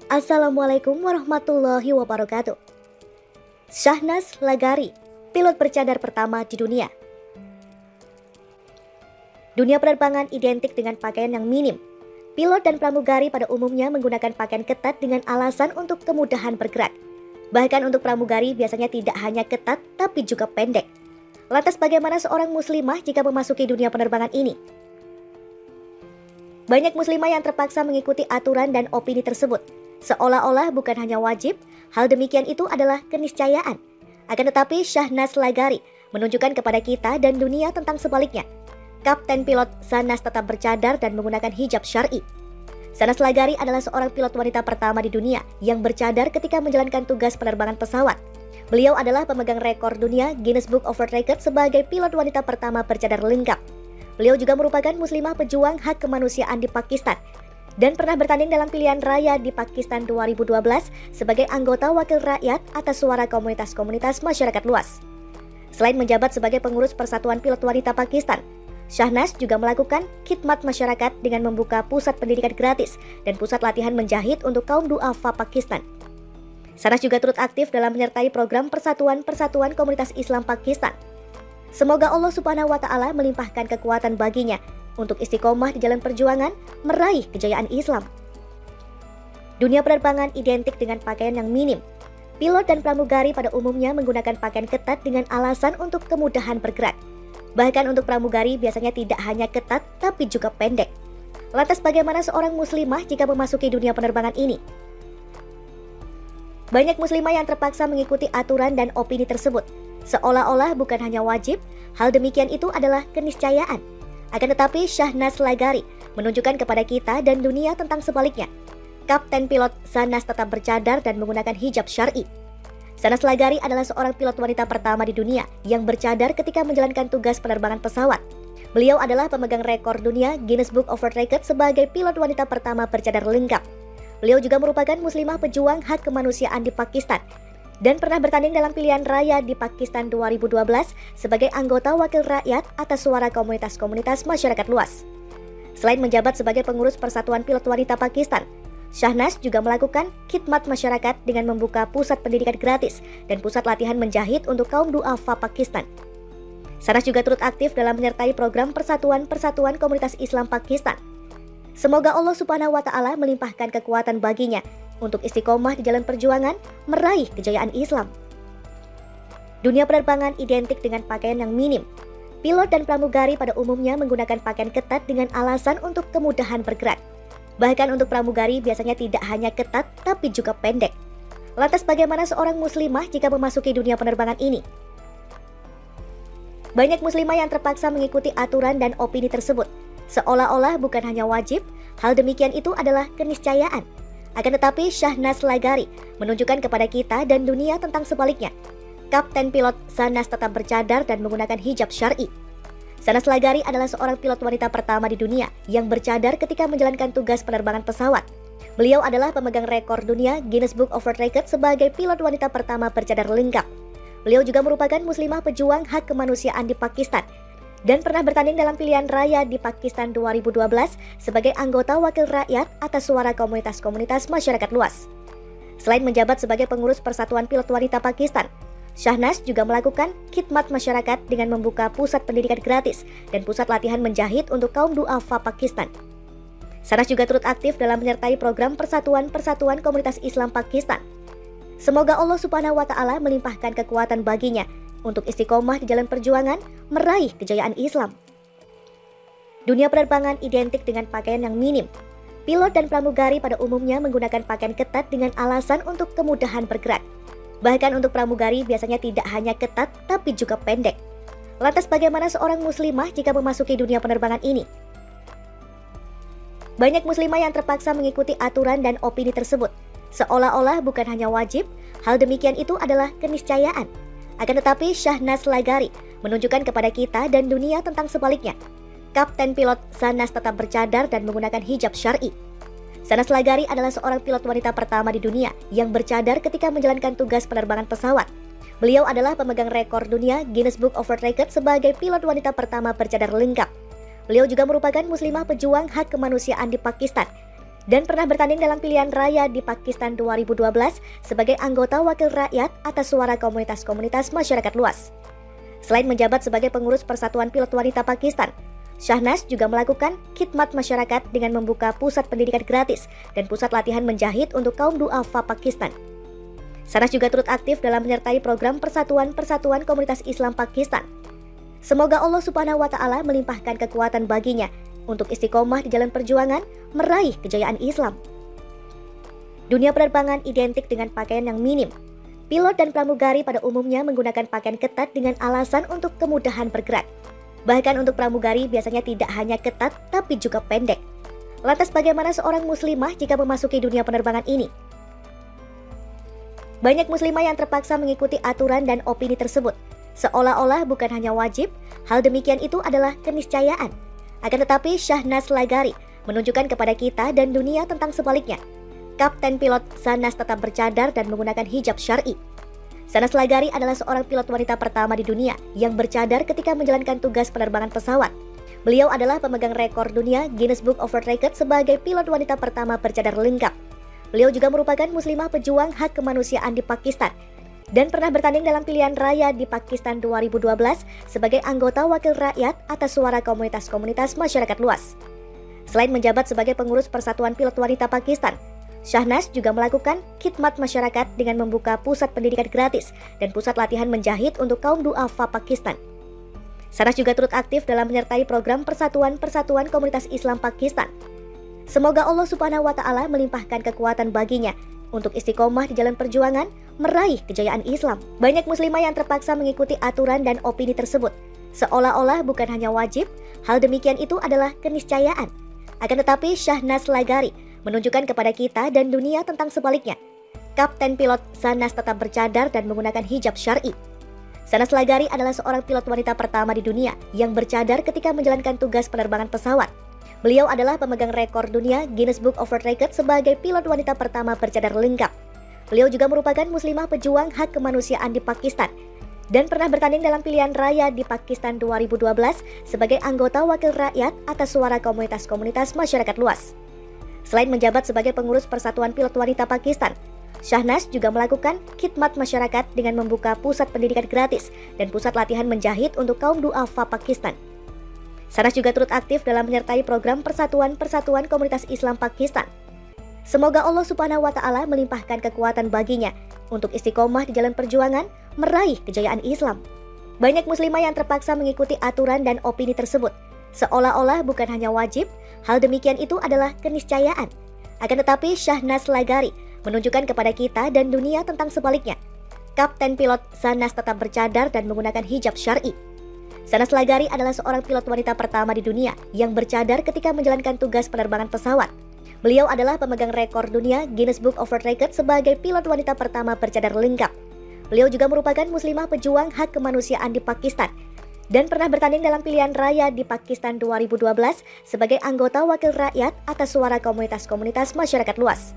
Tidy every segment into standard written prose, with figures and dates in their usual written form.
Assalamualaikum warahmatullahi wabarakatuh. Shahnaz Lagari, pilot bercadar pertama di dunia. Dunia penerbangan identik dengan pakaian yang minim. Pilot dan pramugari pada umumnya menggunakan pakaian ketat dengan alasan untuk kemudahan bergerak. Bahkan untuk pramugari biasanya tidak hanya ketat tapi juga pendek. Lantas bagaimana seorang muslimah jika memasuki dunia penerbangan ini? Banyak muslimah yang terpaksa mengikuti aturan dan opini tersebut. Seolah-olah bukan hanya wajib, hal demikian itu adalah keniscayaan. Akan tetapi Shahnaz Lagari menunjukkan kepada kita dan dunia tentang sebaliknya. Kapten pilot Shahnaz tetap bercadar dan menggunakan hijab syar'i. Shahnaz Lagari adalah seorang pilot wanita pertama di dunia yang bercadar ketika menjalankan tugas penerbangan pesawat. Beliau adalah pemegang rekor dunia Guinness Book of World Records sebagai pilot wanita pertama bercadar lengkap. Beliau juga merupakan muslimah pejuang hak kemanusiaan di Pakistan dan pernah bertanding dalam pilihan raya di Pakistan 2012 sebagai anggota wakil rakyat atas suara komunitas-komunitas masyarakat luas. Selain menjabat sebagai pengurus Persatuan Pilot Wanita Pakistan, Shahnaz juga melakukan khidmat masyarakat dengan membuka pusat pendidikan gratis dan pusat latihan menjahit untuk kaum duafa Pakistan. Shahnaz juga turut aktif dalam menyertai program Persatuan Komunitas Islam Pakistan. Semoga Allah Subhanahu wa Ta'ala melimpahkan kekuatan baginya untuk istiqomah di jalan perjuangan meraih kejayaan Islam. Dunia penerbangan identik dengan pakaian yang minim. Pilot dan pramugari pada umumnya menggunakan pakaian ketat dengan alasan untuk kemudahan bergerak. Bahkan untuk pramugari biasanya tidak hanya ketat tapi juga pendek. Lantas bagaimana seorang muslimah jika memasuki dunia penerbangan ini? Banyak muslimah yang terpaksa mengikuti aturan dan opini tersebut. Seolah-olah bukan hanya wajib, hal demikian itu adalah keniscayaan. Akan tetapi Shahnaz Lagari menunjukkan kepada kita dan dunia tentang sebaliknya. Kapten pilot Shahnaz tetap bercadar dan menggunakan hijab syar'i. Shahnaz Lagari adalah seorang pilot wanita pertama di dunia yang bercadar ketika menjalankan tugas penerbangan pesawat. Beliau adalah pemegang rekor dunia Guinness Book of World Records sebagai pilot wanita pertama bercadar lengkap. Beliau juga merupakan muslimah pejuang hak kemanusiaan di Pakistan dan pernah bertanding dalam pilihan raya di Pakistan 2012 sebagai anggota wakil rakyat atas suara komunitas-komunitas masyarakat luas. Selain menjabat sebagai pengurus Persatuan Pilot Wanita Pakistan, Shahnaz juga melakukan khidmat masyarakat dengan membuka pusat pendidikan gratis dan pusat latihan menjahit untuk kaum duafa Pakistan. Shahnaz juga turut aktif dalam menyertai program Persatuan Komunitas Islam Pakistan. Semoga Allah Subhanahu wa Ta'ala melimpahkan kekuatan baginya untuk istiqomah di jalan perjuangan meraih kejayaan Islam. Dunia penerbangan identik dengan pakaian yang minim. Pilot dan pramugari pada umumnya menggunakan pakaian ketat dengan alasan untuk kemudahan bergerak. Bahkan untuk pramugari biasanya tidak hanya ketat tapi juga pendek. Lantas bagaimana seorang muslimah jika memasuki dunia penerbangan ini? Banyak muslimah yang terpaksa mengikuti aturan dan opini tersebut. Seolah-olah bukan hanya wajib, hal demikian itu adalah keniscayaan. Akan tetapi Shahnaz Lagari menunjukkan kepada kita dan dunia tentang sebaliknya. Kapten pilot Shahnaz tetap bercadar dan menggunakan hijab syar'i. Shahnaz Lagari adalah seorang pilot wanita pertama di dunia yang bercadar ketika menjalankan tugas penerbangan pesawat. Beliau adalah pemegang rekor dunia Guinness Book of World Records sebagai pilot wanita pertama bercadar lengkap. Beliau juga merupakan muslimah pejuang hak kemanusiaan di Pakistan dan pernah bertanding dalam pilihan raya di Pakistan 2012 sebagai anggota wakil rakyat atas suara komunitas-komunitas masyarakat luas. Selain menjabat sebagai pengurus Persatuan Pilot Wanita Pakistan, Shahnaz juga melakukan khidmat masyarakat dengan membuka pusat pendidikan gratis dan pusat latihan menjahit untuk kaum duafa Pakistan. Shahnaz juga turut aktif dalam menyertai program Persatuan Komunitas Islam Pakistan. Semoga Allah Subhanahu wa Ta'ala melimpahkan kekuatan baginya untuk istiqomah di jalan perjuangan meraih kejayaan Islam. Dunia penerbangan identik dengan pakaian yang minim. Pilot dan pramugari pada umumnya menggunakan pakaian ketat dengan alasan untuk kemudahan bergerak. Bahkan untuk pramugari biasanya tidak hanya ketat tapi juga pendek. Lantas bagaimana seorang muslimah jika memasuki dunia penerbangan ini? Banyak muslimah yang terpaksa mengikuti aturan dan opini tersebut. Seolah-olah bukan hanya wajib, hal demikian itu adalah keniscayaan. Akan tetapi Shahnaz Lagari menunjukkan kepada kita dan dunia tentang sebaliknya. Kapten pilot Shahnaz tetap bercadar dan menggunakan hijab syar'i. Shahnaz Lagari adalah seorang pilot wanita pertama di dunia yang bercadar ketika menjalankan tugas penerbangan pesawat. Beliau adalah pemegang rekor dunia Guinness Book of World Records sebagai pilot wanita pertama bercadar lengkap. Beliau juga merupakan muslimah pejuang hak kemanusiaan di Pakistan dan pernah bertanding dalam pilihan raya di Pakistan 2012 sebagai anggota wakil rakyat atas suara komunitas-komunitas masyarakat luas. Selain menjabat sebagai pengurus Persatuan Pilot Wanita Pakistan, Shahnaz juga melakukan khidmat masyarakat dengan membuka pusat pendidikan gratis dan pusat latihan menjahit untuk kaum duafa Pakistan. Shahnaz juga turut aktif dalam menyertai program Persatuan Komunitas Islam Pakistan. Semoga Allah Subhanahu wa Ta'ala melimpahkan kekuatan baginya untuk istiqomah di jalan perjuangan meraih kejayaan Islam. Dunia penerbangan identik dengan pakaian yang minim. Pilot dan pramugari pada umumnya menggunakan pakaian ketat dengan alasan untuk kemudahan bergerak. Bahkan untuk pramugari biasanya tidak hanya ketat tapi juga pendek. Lantas bagaimana seorang muslimah jika memasuki dunia penerbangan ini? Banyak muslimah yang terpaksa mengikuti aturan dan opini tersebut, seolah-olah bukan hanya wajib, hal demikian itu adalah keniscayaan. Akan tetapi Shahnaz Lagari menunjukkan kepada kita dan dunia tentang sebaliknya. Kapten pilot Shahnaz tetap bercadar dan menggunakan hijab syar'i. Shahnaz Lagari adalah seorang pilot wanita pertama di dunia yang bercadar ketika menjalankan tugas penerbangan pesawat. Beliau adalah pemegang rekor dunia Guinness Book of World Records sebagai pilot wanita pertama bercadar lengkap. Beliau juga merupakan muslimah pejuang hak kemanusiaan di Pakistan dan pernah bertanding dalam pilihan raya di Pakistan 2012 sebagai anggota wakil rakyat atas suara komunitas-komunitas masyarakat luas. Selain menjabat sebagai pengurus Persatuan Pilot Wanita Pakistan, Shahnaz juga melakukan khidmat masyarakat dengan membuka pusat pendidikan gratis dan pusat latihan menjahit untuk kaum duafa Pakistan. Shahnaz juga turut aktif dalam menyertai program Persatuan Komunitas Islam Pakistan. Semoga Allah Subhanahu wa Ta'ala melimpahkan kekuatan baginya untuk istiqomah di jalan perjuangan meraih kejayaan Islam. Banyak muslimah yang terpaksa mengikuti aturan dan opini tersebut, seolah-olah bukan hanya wajib, hal demikian itu adalah keniscayaan. Akan tetapi Shahnaz Lagari menunjukkan kepada kita dan dunia tentang sebaliknya. Kapten pilot Shahnaz tetap bercadar dan menggunakan hijab syar'i. Shahnaz Lagari adalah seorang pilot wanita pertama di dunia yang bercadar ketika menjalankan tugas penerbangan pesawat. Beliau adalah pemegang rekor dunia Guinness Book of World Records sebagai pilot wanita pertama bercadar lengkap. Beliau juga merupakan muslimah pejuang hak kemanusiaan di Pakistan dan pernah bertanding dalam pilihan raya di Pakistan 2012 sebagai anggota wakil rakyat atas suara komunitas-komunitas masyarakat luas. Selain menjabat sebagai pengurus Persatuan Pilot Wanita Pakistan, Shahnaz juga melakukan khidmat masyarakat dengan membuka pusat pendidikan gratis dan pusat latihan menjahit untuk kaum duafa Pakistan. Shahnaz juga turut aktif dalam menyertai program Persatuan Komunitas Islam Pakistan. Semoga Allah Subhanahu wa Ta'ala melimpahkan kekuatan baginya untuk istiqomah di jalan perjuangan meraih kejayaan Islam. Banyak muslimah yang terpaksa mengikuti aturan dan opini tersebut, seolah-olah bukan hanya wajib, hal demikian itu adalah keniscayaan. Akan tetapi Shahnaz Lagari menunjukkan kepada kita dan dunia tentang sebaliknya. Kapten pilot Shahnaz tetap bercadar dan menggunakan hijab syar'i. Shahnaz Lagari adalah seorang pilot wanita pertama di dunia yang bercadar ketika menjalankan tugas penerbangan pesawat. Beliau adalah pemegang rekor dunia Guinness Book of World Records sebagai pilot wanita pertama bercadar lengkap. Beliau juga merupakan muslimah pejuang hak kemanusiaan di Pakistan dan pernah bertanding dalam pilihan raya di Pakistan 2012 sebagai anggota wakil rakyat atas suara komunitas-komunitas masyarakat luas.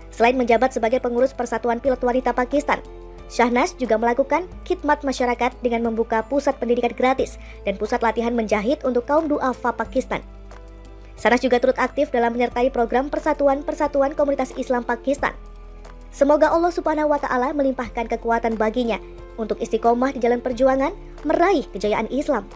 Selain menjabat sebagai pengurus Persatuan Pilot Wanita Pakistan, Shahnaz juga melakukan khidmat masyarakat dengan membuka pusat pendidikan gratis dan pusat latihan menjahit untuk kaum duafa Pakistan. Shahnaz juga turut aktif dalam menyertai program Persatuan Komunitas Islam Pakistan. Semoga Allah Subhanahu wa Ta'ala melimpahkan kekuatan baginya untuk istiqomah di jalan perjuangan meraih kejayaan Islam.